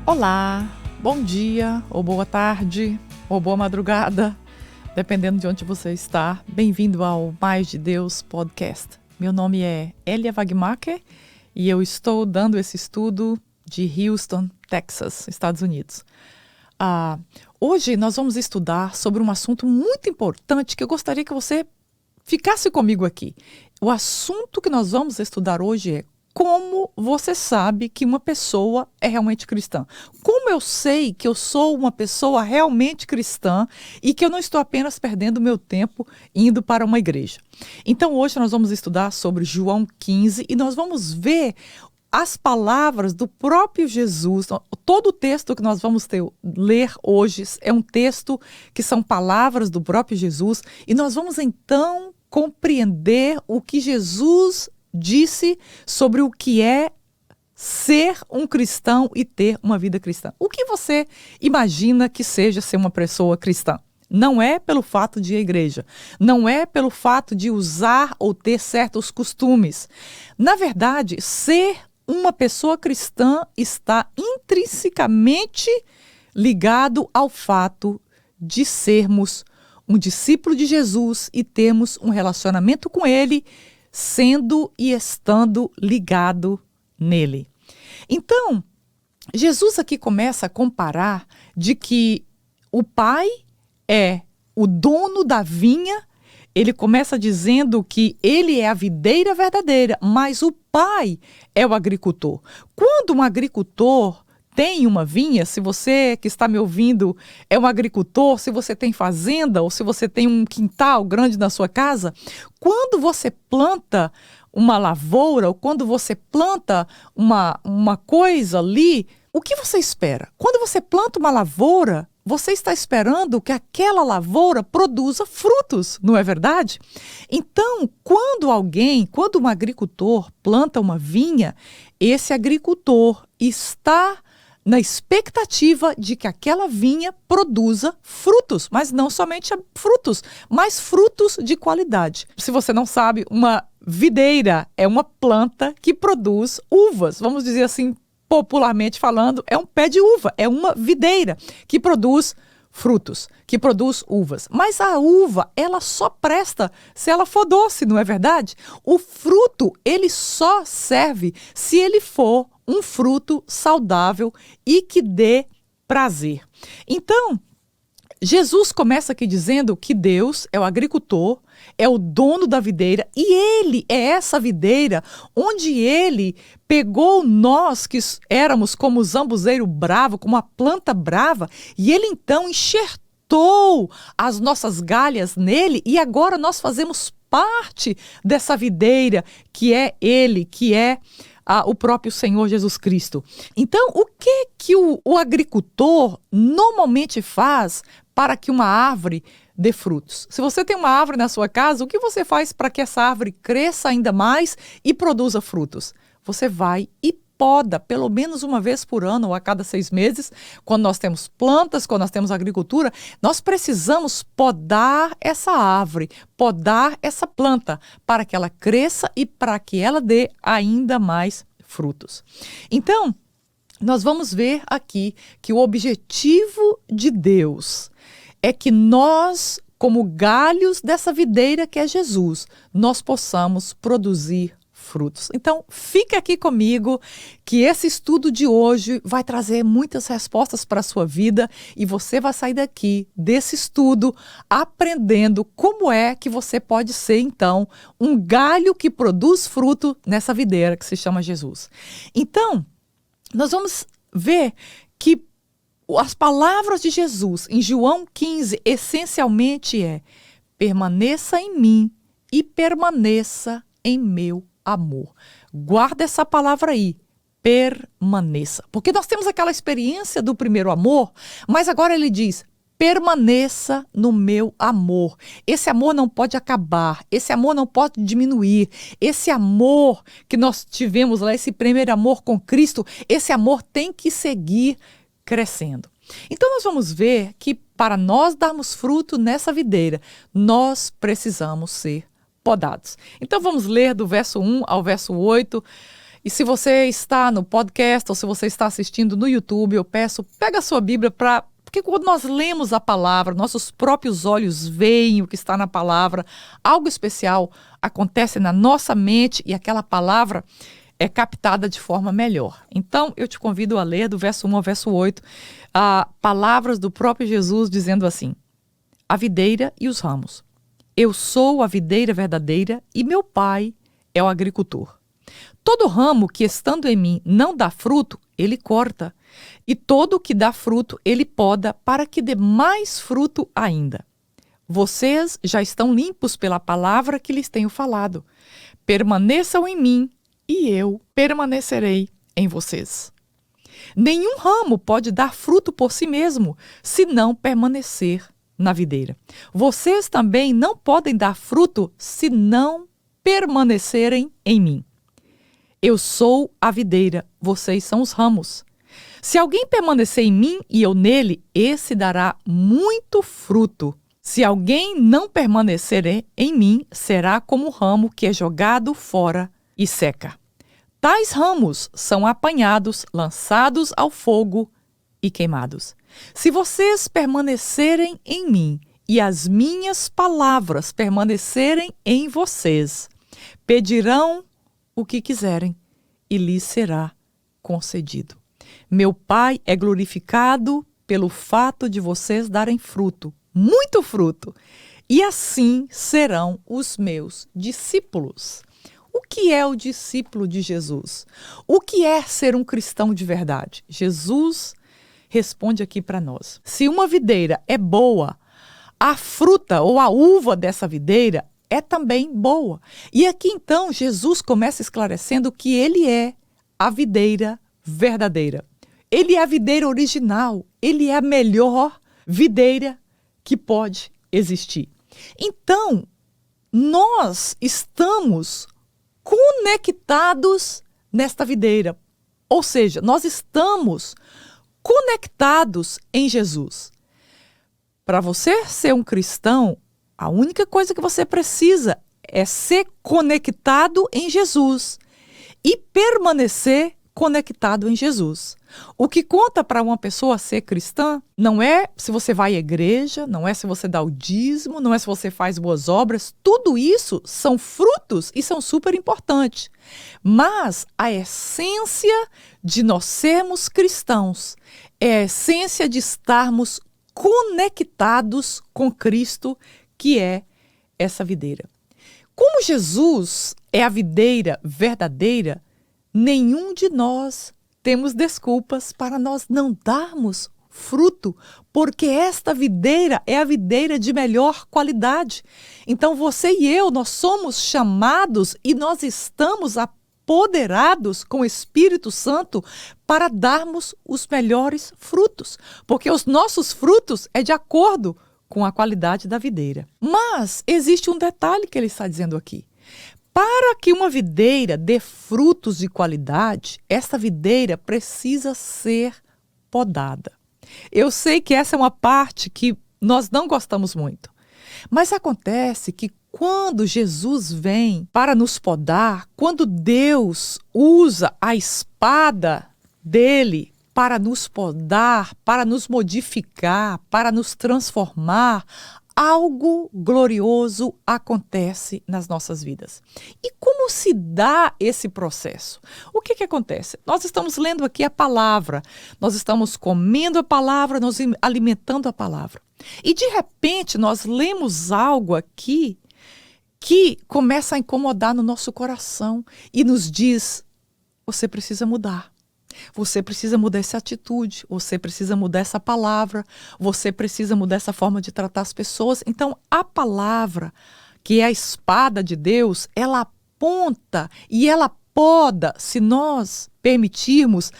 Olá, bom dia, ou boa tarde, ou boa madrugada, dependendo de onde você está. Bem-vindo ao Mais de Deus Podcast. Meu nome é Elia Wagmacher e eu estou dando esse estudo de Houston, Texas, Estados Unidos. Hoje nós vamos estudar sobre um assunto muito importante que eu gostaria que você ficasse comigo aqui. O assunto que nós vamos estudar hoje é como você sabe que uma pessoa é realmente cristã? Como eu sei que eu sou uma pessoa realmente cristã e que eu não estou apenas perdendo meu tempo indo para uma igreja? Então hoje nós vamos estudar sobre João 15 e nós vamos ver as palavras do próprio Jesus. Todo o texto que nós vamos ler hoje é um texto que são palavras do próprio Jesus e nós vamos então compreender o que Jesus disse sobre o que é ser um cristão e ter uma vida cristã. O que você imagina que seja ser uma pessoa cristã? Não é pelo fato de ir à igreja, não é pelo fato de usar ou ter certos costumes. Na verdade, ser uma pessoa cristã está intrinsecamente ligado ao fato de sermos um discípulo de Jesus e termos um relacionamento com Ele, sendo e estando ligado nele. Então, Jesus aqui começa a comparar de que o Pai é o dono da vinha. Ele começa dizendo que ele é a videira verdadeira, mas o Pai é o agricultor. Quando um agricultor tem uma vinha, se você que está me ouvindo é um agricultor, se você tem fazenda ou se você tem um quintal grande na sua casa, quando você planta uma lavoura ou quando você planta uma coisa ali, o que você espera? Quando você planta uma lavoura, você está esperando que aquela lavoura produza frutos, não é verdade? Então, quando um agricultor planta uma vinha, esse agricultor está na expectativa de que aquela vinha produza frutos, mas não somente frutos, mas frutos de qualidade. Se você não sabe, uma videira é uma planta que produz uvas, vamos dizer assim, popularmente falando, é um pé de uva, é uma videira que produz frutos, que produz uvas. Mas a uva, ela só presta se ela for doce, não é verdade? O fruto, ele só serve se ele for um fruto saudável e que dê prazer. Então, Jesus começa aqui dizendo que Deus é o agricultor, é o dono da videira e ele é essa videira onde ele pegou nós que éramos como o zambuzeiro bravo, como a planta brava, e ele então enxertou as nossas galhas nele e agora nós fazemos parte dessa videira que é ele, que é o próprio Senhor Jesus Cristo. Então, o que o agricultor normalmente faz para que uma árvore dê frutos? Se você tem uma árvore na sua casa, o que você faz para que essa árvore cresça ainda mais e produza frutos? Você vai e poda pelo menos uma vez por ano ou a cada 6 meses. Quando nós temos plantas, quando nós temos agricultura, nós precisamos podar essa árvore, podar essa planta para que ela cresça e para que ela dê ainda mais frutos. Então, nós vamos ver aqui que o objetivo de Deus é que nós, como galhos dessa videira que é Jesus, nós possamos produzir frutos. Então, fique aqui comigo que esse estudo de hoje vai trazer muitas respostas para a sua vida e você vai sair daqui desse estudo aprendendo como é que você pode ser, então, um galho que produz fruto nessa videira que se chama Jesus. Então, nós vamos ver que as palavras de Jesus em João 15 essencialmente permaneça em mim e permaneça em meu amor. Guarda essa palavra aí, permaneça. Porque nós temos aquela experiência do primeiro amor, mas agora ele diz, permaneça no meu amor. Esse amor não pode acabar, esse amor não pode diminuir. Esse amor que nós tivemos lá, esse primeiro amor com Cristo, esse amor tem que seguir crescendo. Então nós vamos ver que para nós darmos fruto nessa videira, nós precisamos ser podados. Então vamos ler do verso 1 ao verso 8 E se você está no podcast ou se você está assistindo no YouTube, eu peço, pega a sua Bíblia porque quando nós lemos a palavra, nossos próprios olhos veem o que está na palavra, algo especial acontece na nossa mente e aquela palavra é captada de forma melhor. Então, eu te convido a ler do verso 1 ao verso 8, palavras do próprio Jesus dizendo assim: a videira e os ramos. Eu sou a videira verdadeira e meu pai é o agricultor. Todo ramo que estando em mim não dá fruto, ele corta, e todo o que dá fruto, ele poda para que dê mais fruto ainda. Vocês já estão limpos pela palavra que lhes tenho falado. Permaneçam em mim e eu permanecerei em vocês. Nenhum ramo pode dar fruto por si mesmo, se não permanecer na videira. Vocês também não podem dar fruto se não permanecerem em mim. Eu sou a videira, vocês são os ramos. Se alguém permanecer em mim e eu nele, esse dará muito fruto. Se alguém não permanecer em mim, será como o ramo que é jogado fora e seca. Tais ramos são apanhados, lançados ao fogo e queimados. Se vocês permanecerem em mim e as minhas palavras permanecerem em vocês, pedirão o que quiserem e lhes será concedido. Meu Pai é glorificado pelo fato de vocês darem fruto, muito fruto, e assim serão os meus discípulos. O que é o discípulo de Jesus? O que é ser um cristão de verdade? Jesus responde aqui para nós. Se uma videira é boa, a fruta ou a uva dessa videira é também boa. E aqui então Jesus começa esclarecendo que ele é a videira verdadeira. Ele é a videira original. Ele é a melhor videira que pode existir. Então, nós estamos conectados nesta videira. Ou seja, nós estamos conectados em Jesus. Para você ser um cristão, a única coisa que você precisa é ser conectado em Jesus e permanecer conectado em Jesus. O que conta para uma pessoa ser cristã não é se você vai à igreja, não é se você dá o dízimo, não é se você faz boas obras. Tudo isso são frutos e são super importantes. Mas a essência de nós sermos cristãos é a essência de estarmos conectados com Cristo, que é essa videira. Como Jesus é a videira verdadeira, nenhum de nós temos desculpas para nós não darmos fruto, porque esta videira é a videira de melhor qualidade. Então você e eu, nós somos chamados e nós estamos apoderados com o Espírito Santo para darmos os melhores frutos, porque os nossos frutos é de acordo com a qualidade da videira. Mas existe um detalhe que ele está dizendo aqui. Para que uma videira dê frutos de qualidade, essa videira precisa ser podada. Eu sei que essa é uma parte que nós não gostamos muito, mas acontece que quando Jesus vem para nos podar, quando Deus usa a espada dele para nos podar, para nos modificar, para nos transformar, algo glorioso acontece nas nossas vidas. E como se dá esse processo? O que acontece? Nós estamos lendo aqui a palavra, nós estamos comendo a palavra, nós alimentando a palavra. E de repente nós lemos algo aqui que começa a incomodar no nosso coração e nos diz: você precisa mudar. Você precisa mudar essa atitude, você precisa mudar essa palavra, você precisa mudar essa forma de tratar as pessoas. Então, a palavra, que é a espada de Deus, ela aponta e ela poda, se nós permitirmos,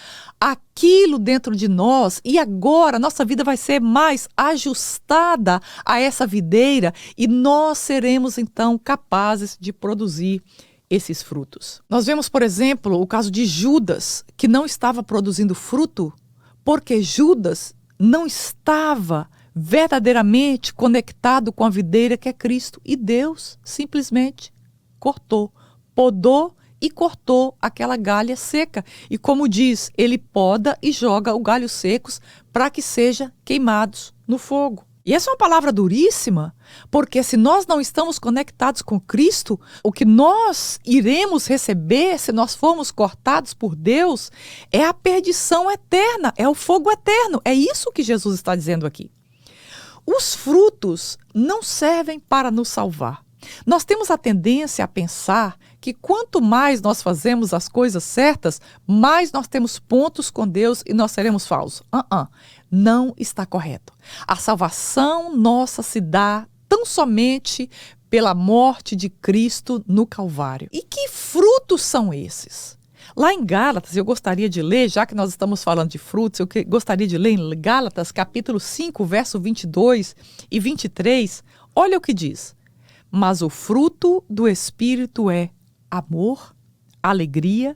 aquilo dentro de nós. E agora, nossa vida vai ser mais ajustada a essa videira e nós seremos, então, capazes de produzir esses frutos. Nós vemos, por exemplo, o caso de Judas, que não estava produzindo fruto porque Judas não estava verdadeiramente conectado com a videira que é Cristo. E Deus simplesmente cortou, podou e cortou aquela galha seca. E como diz, ele poda e joga os galhos secos para que sejam queimados no fogo. E essa é uma palavra duríssima, porque se nós não estamos conectados com Cristo, o que nós iremos receber se nós formos cortados por Deus é a perdição eterna, é o fogo eterno. É isso que Jesus está dizendo aqui. Os frutos não servem para nos salvar. Nós temos a tendência a pensar que quanto mais nós fazemos as coisas certas, mais nós temos pontos com Deus e nós seremos falsos. Não está correto. A salvação nossa se dá tão somente pela morte de Cristo no Calvário. E que frutos são esses? Lá em Gálatas, eu gostaria de ler, já que nós estamos falando de frutos, eu gostaria de ler em Gálatas, capítulo 5, verso 22 e 23, olha o que diz. Mas o fruto do Espírito é amor, alegria,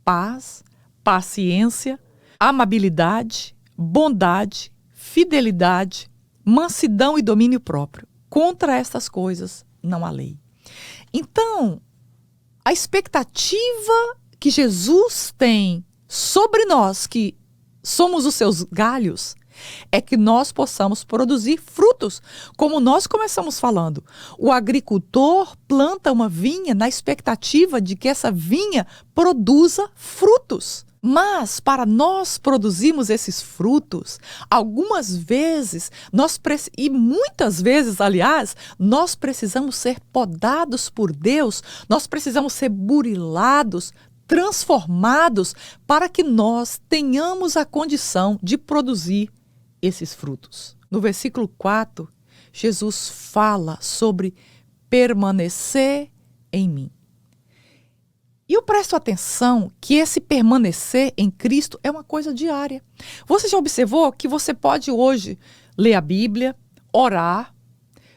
paz, paciência, amabilidade, bondade, fidelidade, mansidão e domínio próprio. Contra estas coisas não há lei. Então, a expectativa que Jesus tem sobre nós, que somos os seus galhos, é que nós possamos produzir frutos, como nós começamos falando. O agricultor planta uma vinha na expectativa de que essa vinha produza frutos. Mas para nós produzirmos esses frutos, algumas vezes, e muitas vezes, aliás, nós precisamos ser podados por Deus, nós precisamos ser burilados, transformados, para que nós tenhamos a condição de produzir esses frutos. No versículo 4, Jesus fala sobre permanecer em mim. E eu presto atenção que esse permanecer em Cristo é uma coisa diária. Você já observou que você pode hoje ler a Bíblia, orar,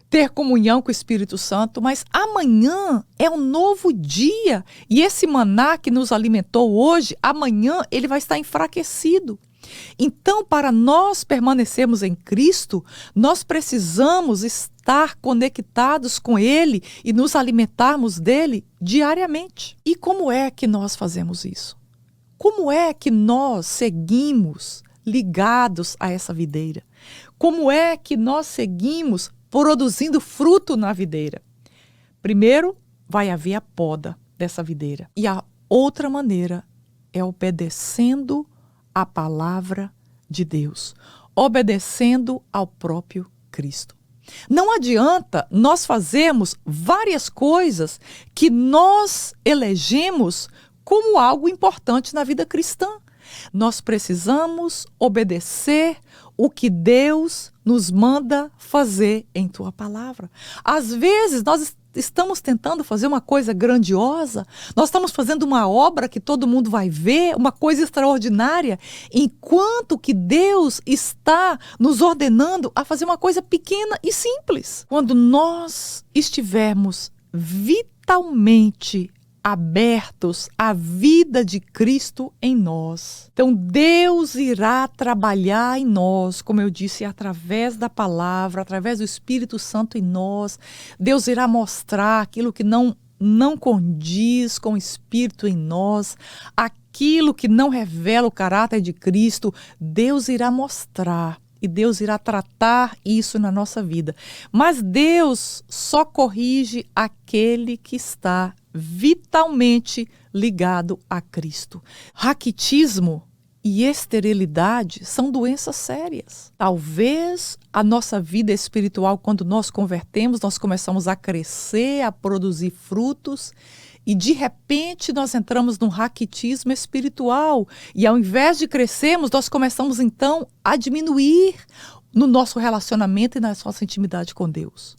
ter comunhão com o Espírito Santo, mas amanhã é um novo dia. E esse maná que nos alimentou hoje, amanhã ele vai estar enfraquecido. Então, para nós permanecermos em Cristo, nós precisamos estar conectados com Ele e nos alimentarmos dele diariamente. E como é que nós fazemos isso? Como é que nós seguimos ligados a essa videira? Como é que nós seguimos produzindo fruto na videira? Primeiro, vai haver a poda dessa videira. E a outra maneira é obedecendo a palavra de Deus, obedecendo ao próprio Cristo. Não adianta nós fazermos várias coisas que nós elegemos como algo importante na vida cristã. Nós precisamos obedecer o que Deus nos manda fazer em tua palavra. Às vezes nós estamos tentando fazer uma coisa grandiosa, nós estamos fazendo uma obra que todo mundo vai ver, uma coisa extraordinária, enquanto que Deus está nos ordenando a fazer uma coisa pequena e simples. Quando nós estivermos vitalmente abertos à vida de Cristo em nós, então Deus irá trabalhar em nós, como eu disse, através da palavra, através do Espírito Santo em nós. Deus irá mostrar aquilo que não condiz com o Espírito em nós, aquilo que não revela o caráter de Cristo. Deus irá mostrar e Deus irá tratar isso na nossa vida. Mas Deus só corrige aquele que está vitalmente ligado a Cristo. Raquitismo e esterilidade são doenças sérias. Talvez a nossa vida espiritual, quando nós convertemos, nós começamos a crescer, a produzir frutos, e de repente nós entramos num raquitismo espiritual. E ao invés de crescermos, nós começamos então a diminuir no nosso relacionamento e na nossa intimidade com Deus.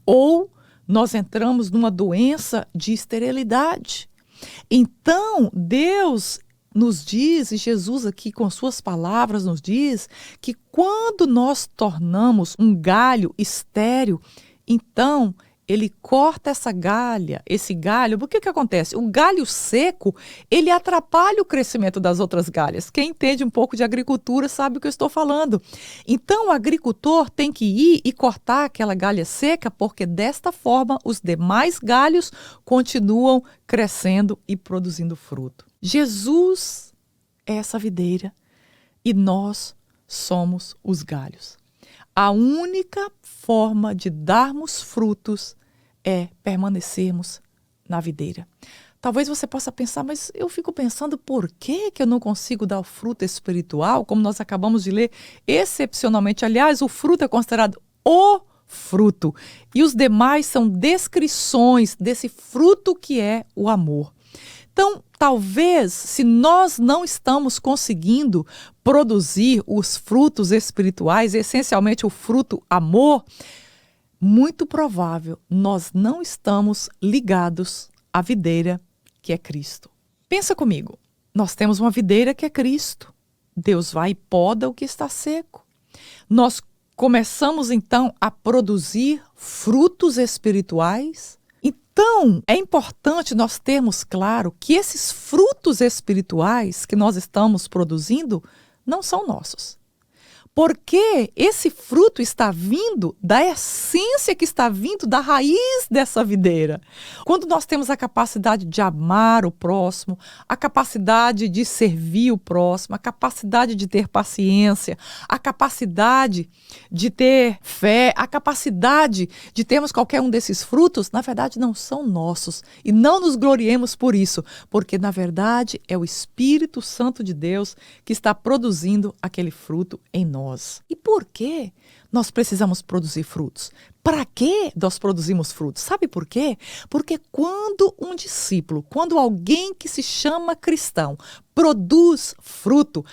Ou nós entramos numa doença de esterilidade. Então, Deus nos diz, e Jesus aqui com suas palavras nos diz, que quando nós tornamos um galho estéril, então ele corta esse galho. O que acontece? O galho seco, ele atrapalha o crescimento das outras galhas. Quem entende um pouco de agricultura sabe o que eu estou falando. Então, o agricultor tem que ir e cortar aquela galha seca, porque desta forma os demais galhos continuam crescendo e produzindo fruto. Jesus é essa videira e nós somos os galhos. A única forma de darmos frutos é permanecermos na videira. Talvez você possa pensar, mas eu fico pensando por que eu não consigo dar o fruto espiritual, como nós acabamos de ler, excepcionalmente. Aliás, o fruto é considerado o fruto. E os demais são descrições desse fruto que é o amor. Então, talvez, se nós não estamos conseguindo produzir os frutos espirituais, essencialmente o fruto amor, muito provável nós não estamos ligados à videira que é Cristo. Pensa comigo, nós temos uma videira que é Cristo. Deus vai e poda o que está seco. Nós começamos então a produzir frutos espirituais. Então, é importante nós termos claro que esses frutos espirituais que nós estamos produzindo não são nossos. Porque esse fruto está vindo da essência que está vindo da raiz dessa videira. Quando nós temos a capacidade de amar o próximo, a capacidade de servir o próximo, a capacidade de ter paciência, a capacidade de ter fé, a capacidade de termos qualquer um desses frutos, na verdade não são nossos. E não nos gloriemos por isso, porque na verdade é o Espírito Santo de Deus que está produzindo aquele fruto em nós. E por que nós precisamos produzir frutos? Para que nós produzimos frutos? Sabe por quê? Porque quando um discípulo, quando alguém que se chama cristão produz fruto,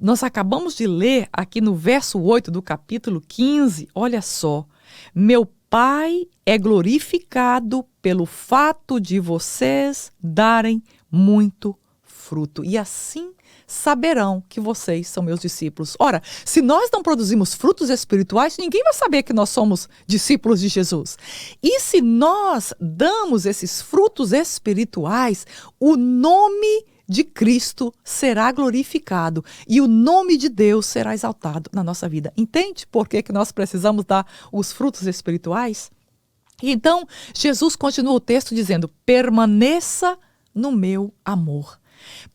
nós acabamos de ler aqui no verso 8 do capítulo 15, olha só, meu Pai é glorificado pelo fato de vocês darem muito fruto. E assim saberão que vocês são meus discípulos. Ora, se nós não produzimos frutos espirituais, ninguém vai saber que nós somos discípulos de Jesus. E se nós damos esses frutos espirituais, o nome de Cristo será glorificado e o nome de Deus será exaltado na nossa vida. Entende por que nós precisamos dar os frutos espirituais? E então, Jesus continua o texto dizendo, permaneça no meu amor.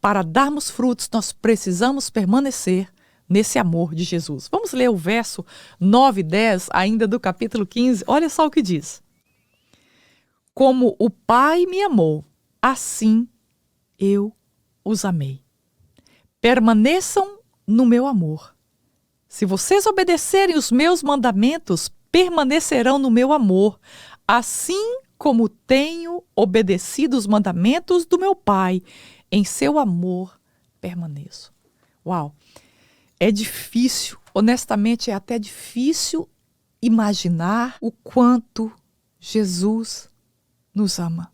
Para darmos frutos, nós precisamos permanecer nesse amor de Jesus. Vamos ler o verso 9 e 10, ainda do capítulo 15. Olha só o que diz. Como o Pai me amou, assim eu os amei. Permaneçam no meu amor. Se vocês obedecerem os meus mandamentos, permanecerão no meu amor, assim como tenho obedecido os mandamentos do meu Pai. Em seu amor permaneço. Uau! É difícil, honestamente é até difícil imaginar o quanto Jesus nos ama.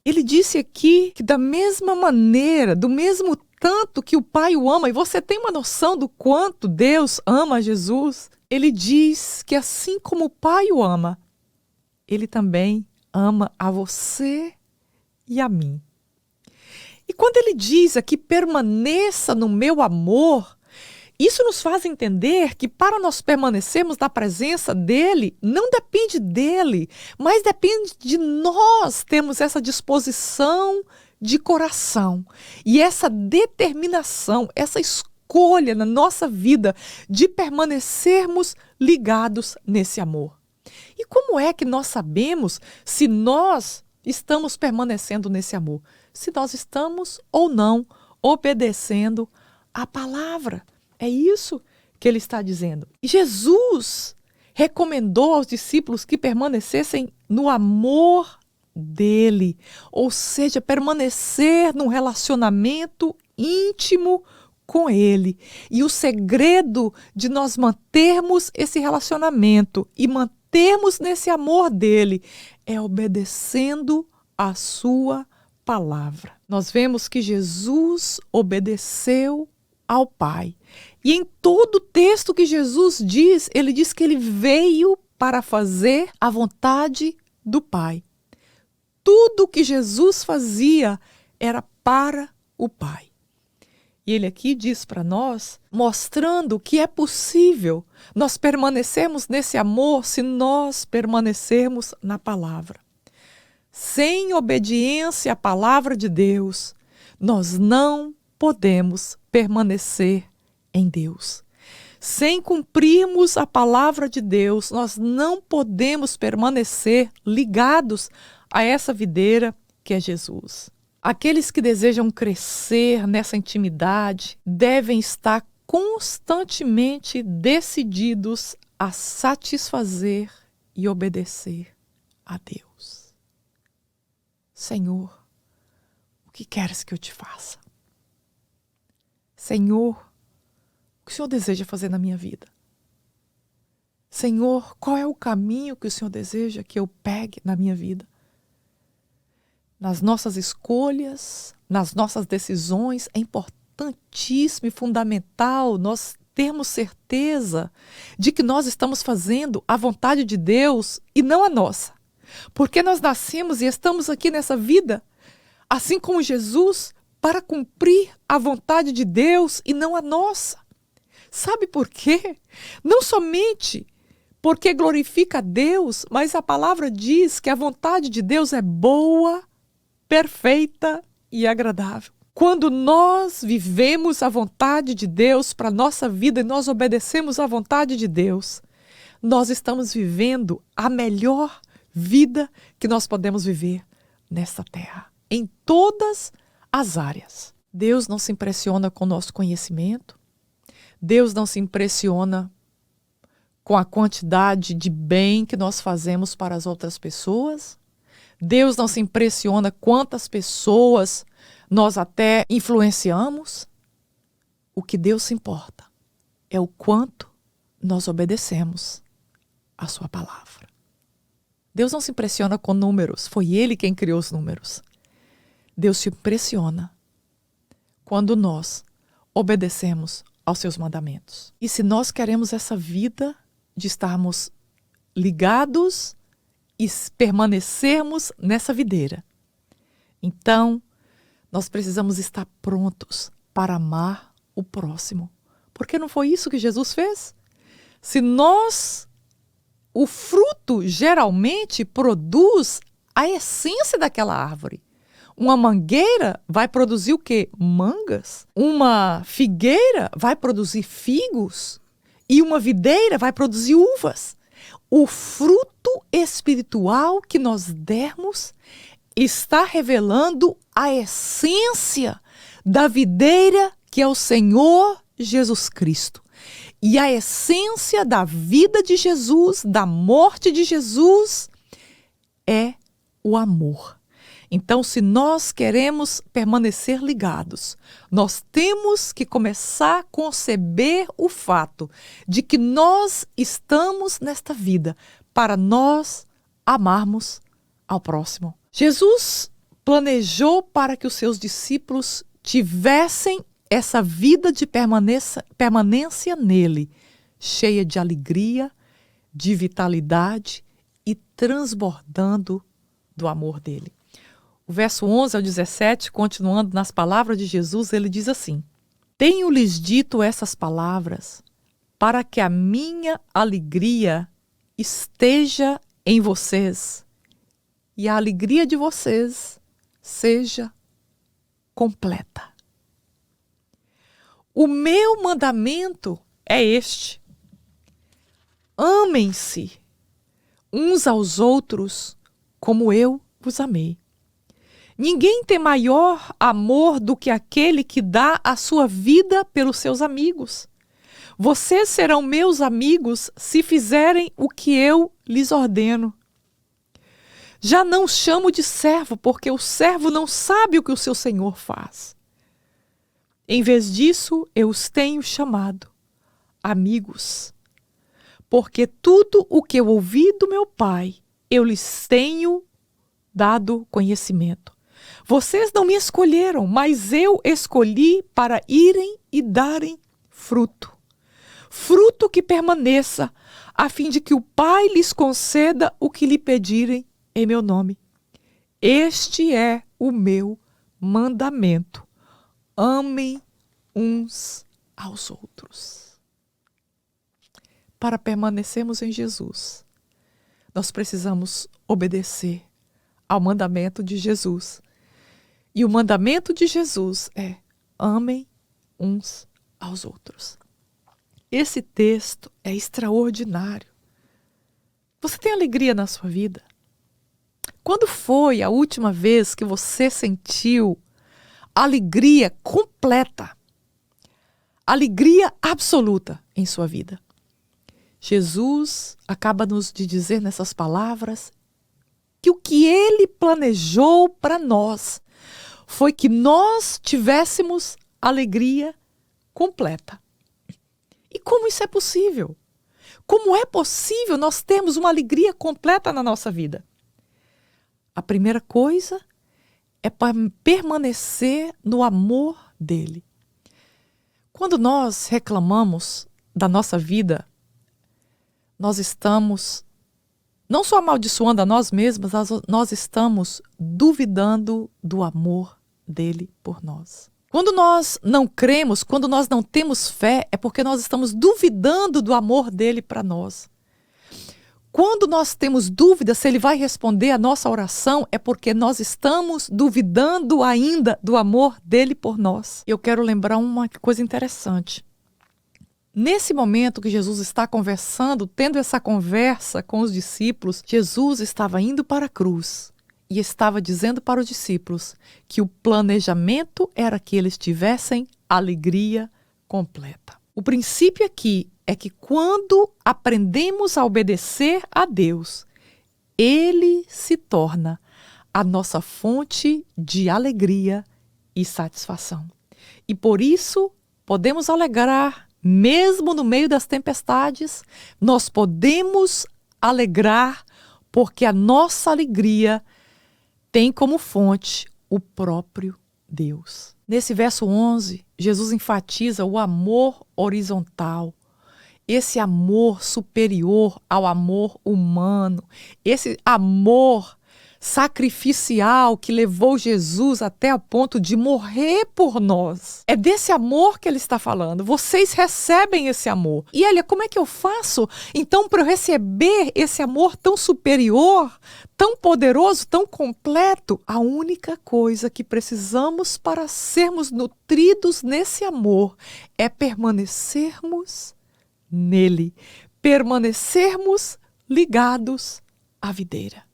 Ele disse aqui que da mesma maneira, do mesmo tanto que o Pai o ama, e você tem uma noção do quanto Deus ama Jesus, ele diz que assim como o Pai o ama, ele também ama a você e a mim. E quando ele diz aqui, permaneça no meu amor, isso nos faz entender que para nós permanecermos na presença dele, não depende dele, mas depende de nós termos essa disposição de coração e essa determinação, essa escolha na nossa vida de permanecermos ligados nesse amor. E como é que nós sabemos se nós estamos permanecendo nesse amor? Se nós estamos ou não obedecendo a palavra. É isso que ele está dizendo. E Jesus recomendou aos discípulos que permanecessem no amor dele, ou seja, permanecer num relacionamento íntimo com ele. E o segredo de nós mantermos esse relacionamento e mantermos nesse amor dele é obedecendo a sua palavra. Nós vemos que Jesus obedeceu ao Pai. E em todo o texto que Jesus diz, ele diz que ele veio para fazer a vontade do Pai. Tudo que Jesus fazia era para o Pai. E ele aqui diz para nós, mostrando que é possível nós permanecermos nesse amor se nós permanecermos na palavra. Sem obediência à palavra de Deus, nós não podemos permanecer em Deus. Sem cumprirmos a palavra de Deus, nós não podemos permanecer ligados a essa videira que é Jesus. Aqueles que desejam crescer nessa intimidade devem estar constantemente decididos a satisfazer e obedecer a Deus. Senhor, o que queres que eu te faça? Senhor, o que o Senhor deseja fazer na minha vida? Senhor, qual é o caminho que o Senhor deseja que eu pegue na minha vida? Nas nossas escolhas, nas nossas decisões, é importantíssimo e fundamental nós termos certeza de que nós estamos fazendo a vontade de Deus e não a nossa. Porque nós nascemos e estamos aqui nessa vida, assim como Jesus, para cumprir a vontade de Deus e não a nossa. Sabe por quê? Não somente porque glorifica a Deus, mas a palavra diz que a vontade de Deus é boa, perfeita e agradável. Quando nós vivemos a vontade de Deus para a nossa vida e nós obedecemos à vontade de Deus, nós estamos vivendo a melhor vida que nós podemos viver nesta terra, em todas as áreas. Deus não se impressiona com o nosso conhecimento, Deus não se impressiona com a quantidade de bem que nós fazemos para as outras pessoas, Deus não se impressiona quantas pessoas nós até influenciamos. O que Deus se importa é o quanto nós obedecemos a sua palavra. Deus não se impressiona com números, foi Ele quem criou os números. Deus se impressiona quando nós obedecemos aos seus mandamentos. E se nós queremos essa vida de estarmos ligados e permanecermos nessa videira, então nós precisamos estar prontos para amar o próximo. Porque não foi isso que Jesus fez? Se nós, o fruto geralmente produz a essência daquela árvore. Uma mangueira vai produzir o quê? Mangas. Uma figueira vai produzir figos. E uma videira vai produzir uvas. O fruto espiritual que nós dermos está revelando a essência da videira que é o Senhor Jesus Cristo. E a essência da vida de Jesus, da morte de Jesus, é o amor. Então, se nós queremos permanecer ligados, nós temos que começar a conceber o fato de que nós estamos nesta vida para nós amarmos ao próximo. Jesus planejou para que os seus discípulos tivessem essa vida de permanência nele, cheia de alegria, de vitalidade e transbordando do amor dele. O verso 11 ao 17, continuando nas palavras de Jesus, ele diz assim: Tenho-lhes dito essas palavras para que a minha alegria esteja em vocês e a alegria de vocês seja completa. O meu mandamento é este: amem-se uns aos outros como eu vos amei. Ninguém tem maior amor do que aquele que dá a sua vida pelos seus amigos. Vocês serão meus amigos se fizerem o que eu lhes ordeno. Já não chamo de servo, porque o servo não sabe o que o seu senhor faz. Em vez disso, eu os tenho chamado amigos, porque tudo o que eu ouvi do meu Pai, eu lhes tenho dado conhecimento. Vocês não me escolheram, mas eu escolhi para irem e darem fruto. Fruto que permaneça, a fim de que o Pai lhes conceda o que lhe pedirem em meu nome. Este é o meu mandamento. Amem uns aos outros. Para permanecermos em Jesus, nós precisamos obedecer ao mandamento de Jesus. E o mandamento de Jesus é: amem uns aos outros. Esse texto é extraordinário. Você tem alegria na sua vida? Quando foi a última vez que você sentiu alegria completa, alegria absoluta em sua vida? Jesus acaba-nos de dizer nessas palavras que o que Ele planejou para nós foi que nós tivéssemos alegria completa. E como isso é possível? Como é possível nós termos uma alegria completa na nossa vida? A primeira coisa é permanecer no amor dele. Quando nós reclamamos da nossa vida, nós estamos não só amaldiçoando a nós mesmos, nós estamos duvidando do amor dele por nós. Quando nós não cremos, quando nós não temos fé, é porque nós estamos duvidando do amor dele para nós. Quando nós temos dúvida se ele vai responder a nossa oração, é porque nós estamos duvidando ainda do amor dele por nós. Eu quero lembrar uma coisa interessante. Nesse momento que Jesus está conversando, tendo essa conversa com os discípulos, Jesus estava indo para a cruz e estava dizendo para os discípulos que o planejamento era que eles tivessem alegria completa. O princípio aqui é que quando aprendemos a obedecer a Deus, Ele se torna a nossa fonte de alegria e satisfação. E por isso podemos alegrar, mesmo no meio das tempestades, nós podemos alegrar porque a nossa alegria tem como fonte o próprio Deus. Nesse verso 11, Jesus enfatiza o amor horizontal, esse amor superior ao amor humano, esse amor sacrificial que levou Jesus até o ponto de morrer por nós. É desse amor que ele está falando. Vocês recebem esse amor. E olha, como é que eu faço, então, para eu receber esse amor tão superior, tão poderoso, tão completo? A única coisa que precisamos para sermos nutridos nesse amor é permanecermos nele, permanecermos ligados à videira.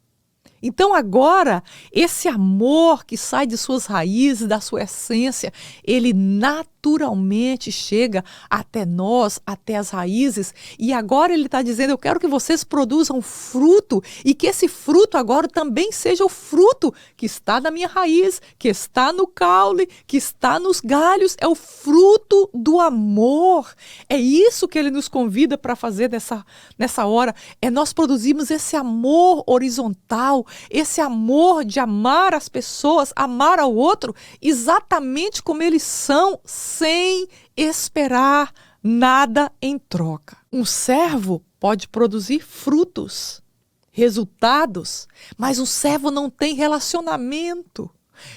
Então agora, esse amor que sai de suas raízes, da sua essência, ele naturalmente chega até nós, até as raízes. E agora ele está dizendo: eu quero que vocês produzam fruto e que esse fruto agora também seja o fruto que está na minha raiz, que está no caule, que está nos galhos. É o fruto do amor. É isso que ele nos convida para fazer nessa hora. É nós produzirmos esse amor horizontal, esse amor de amar as pessoas, amar ao outro exatamente como eles são, sem esperar nada em troca. Um servo pode produzir frutos, resultados, mas um servo não tem relacionamento.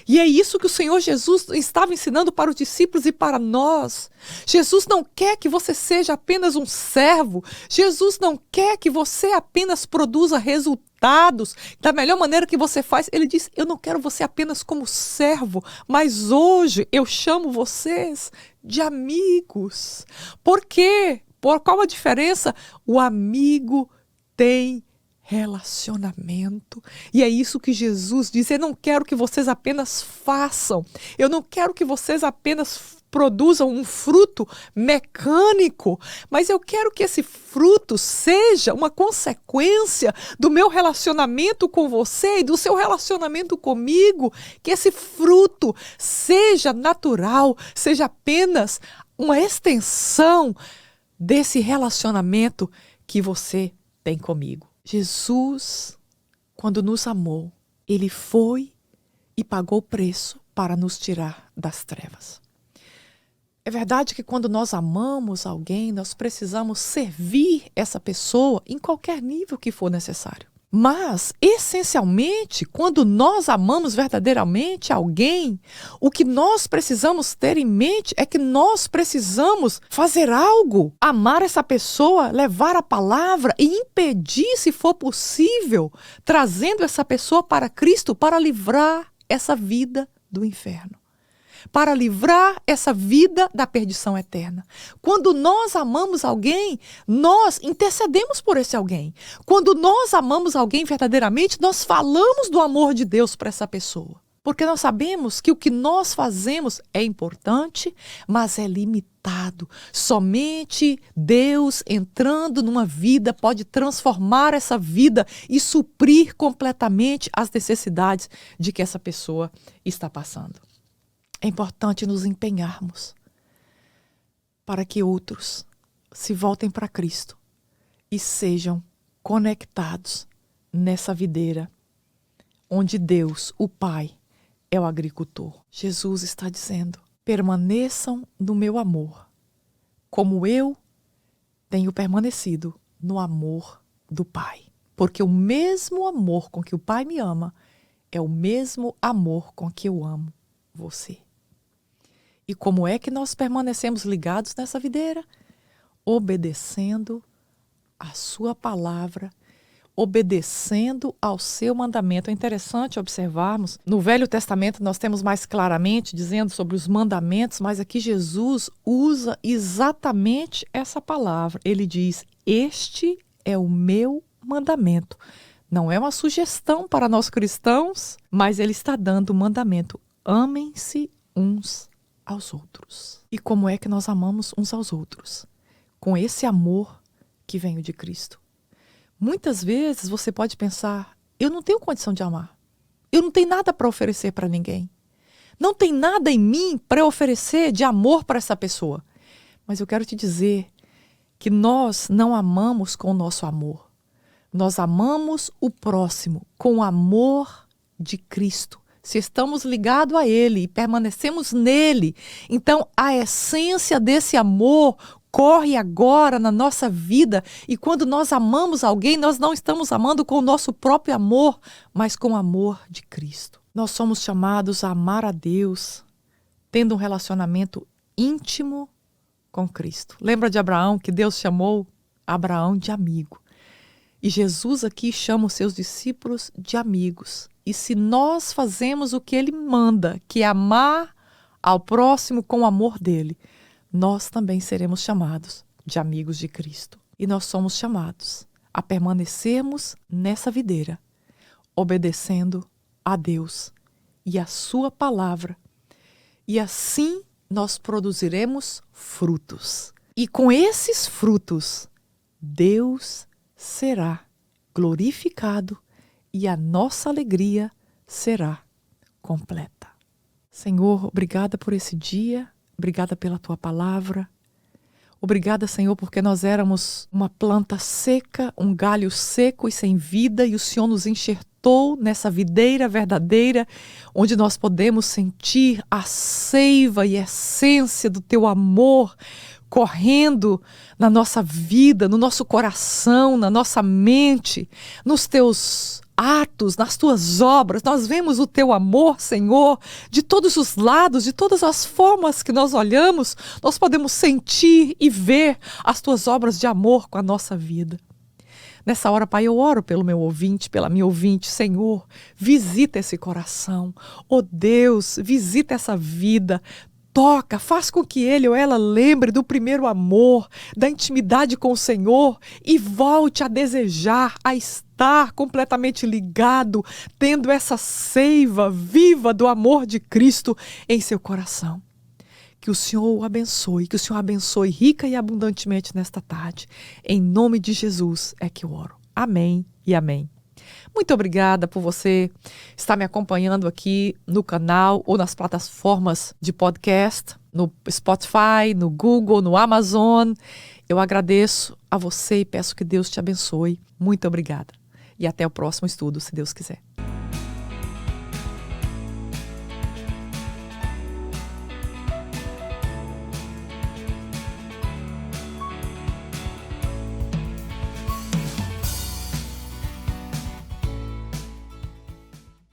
E é isso que o Senhor Jesus estava ensinando para os discípulos e para nós. Jesus não quer que você seja apenas um servo. Jesus não quer que você apenas produza resultados da melhor maneira que você faz. Ele diz: eu não quero você apenas como servo, mas hoje eu chamo vocês de amigos. Por quê? Qual a diferença? O amigo tem relacionamento. E é isso que Jesus diz: eu não quero que vocês apenas façam, eu não quero que vocês apenas produzam um fruto mecânico, mas eu quero que esse fruto seja uma consequência do meu relacionamento com você e do seu relacionamento comigo, que esse fruto seja natural, seja apenas uma extensão desse relacionamento que você tem comigo. Jesus, quando nos amou, ele foi e pagou o preço para nos tirar das trevas. É verdade que quando nós amamos alguém, nós precisamos servir essa pessoa em qualquer nível que for necessário. Mas, essencialmente, quando nós amamos verdadeiramente alguém, o que nós precisamos ter em mente é que nós precisamos fazer algo, amar essa pessoa, levar a palavra e impedir, se for possível, trazendo essa pessoa para Cristo para livrar essa vida do inferno, para livrar essa vida da perdição eterna. Quando nós amamos alguém, nós intercedemos por esse alguém. Quando nós amamos alguém verdadeiramente, nós falamos do amor de Deus para essa pessoa. Porque nós sabemos que o que nós fazemos é importante, mas é limitado. Somente Deus entrando numa vida pode transformar essa vida e suprir completamente as necessidades de que essa pessoa está passando. É importante nos empenharmos para que outros se voltem para Cristo e sejam conectados nessa videira onde Deus, o Pai, é o agricultor. Jesus está dizendo: permaneçam no meu amor, como eu tenho permanecido no amor do Pai. Porque o mesmo amor com que o Pai me ama é o mesmo amor com que eu amo você. E como é que nós permanecemos ligados nessa videira? Obedecendo a sua palavra, obedecendo ao seu mandamento. É interessante observarmos, no Velho Testamento nós temos mais claramente dizendo sobre os mandamentos, mas aqui Jesus usa exatamente essa palavra. Ele diz: este é o meu mandamento. Não é uma sugestão para nós cristãos, mas ele está dando o mandamento: amem-se uns aos outros. E como é que nós amamos uns aos outros? Com esse amor que vem de Cristo. Muitas vezes você pode pensar: eu não tenho condição de amar. Eu não tenho nada para oferecer para ninguém. Não tem nada em mim para oferecer de amor para essa pessoa. Mas eu quero te dizer que nós não amamos com o nosso amor. Nós amamos o próximo com o amor de Cristo. Se estamos ligados a Ele e permanecemos nele, então a essência desse amor corre agora na nossa vida. E quando nós amamos alguém, nós não estamos amando com o nosso próprio amor, mas com o amor de Cristo. Nós somos chamados a amar a Deus, tendo um relacionamento íntimo com Cristo. Lembra de Abraão, que Deus chamou Abraão de amigo? E Jesus aqui chama os seus discípulos de amigos. E se nós fazemos o que ele manda, que é amar ao próximo com o amor dele, nós também seremos chamados de amigos de Cristo. E nós somos chamados a permanecermos nessa videira, obedecendo a Deus e a sua palavra. E assim nós produziremos frutos. E com esses frutos, Deus será glorificado e a nossa alegria será completa. Senhor, obrigada por esse dia, obrigada pela tua palavra. Obrigada, Senhor, porque nós éramos uma planta seca, um galho seco e sem vida, e o Senhor nos enxertou nessa videira verdadeira, onde nós podemos sentir a seiva e a essência do teu amor correndo na nossa vida, no nosso coração, na nossa mente, nos teus atos, nas tuas obras. Nós vemos o teu amor, Senhor, de todos os lados, de todas as formas que nós olhamos, nós podemos sentir e ver as tuas obras de amor com a nossa vida. Nessa hora, Pai, eu oro pelo meu ouvinte, pela minha ouvinte. Senhor, visita esse coração. Oh Deus, visita essa vida. Toca, faz com que ele ou ela lembre do primeiro amor, da intimidade com o Senhor e volte a desejar, a estar completamente ligado, tendo essa seiva viva do amor de Cristo em seu coração. Que o Senhor o abençoe, que o Senhor abençoe rica e abundantemente nesta tarde. Em nome de Jesus é que eu oro. Amém e amém. Muito obrigada por você estar me acompanhando aqui no canal ou nas plataformas de podcast, no Spotify, no Google, no Amazon. Eu agradeço a você e peço que Deus te abençoe. Muito obrigada. E até o próximo estudo, se Deus quiser.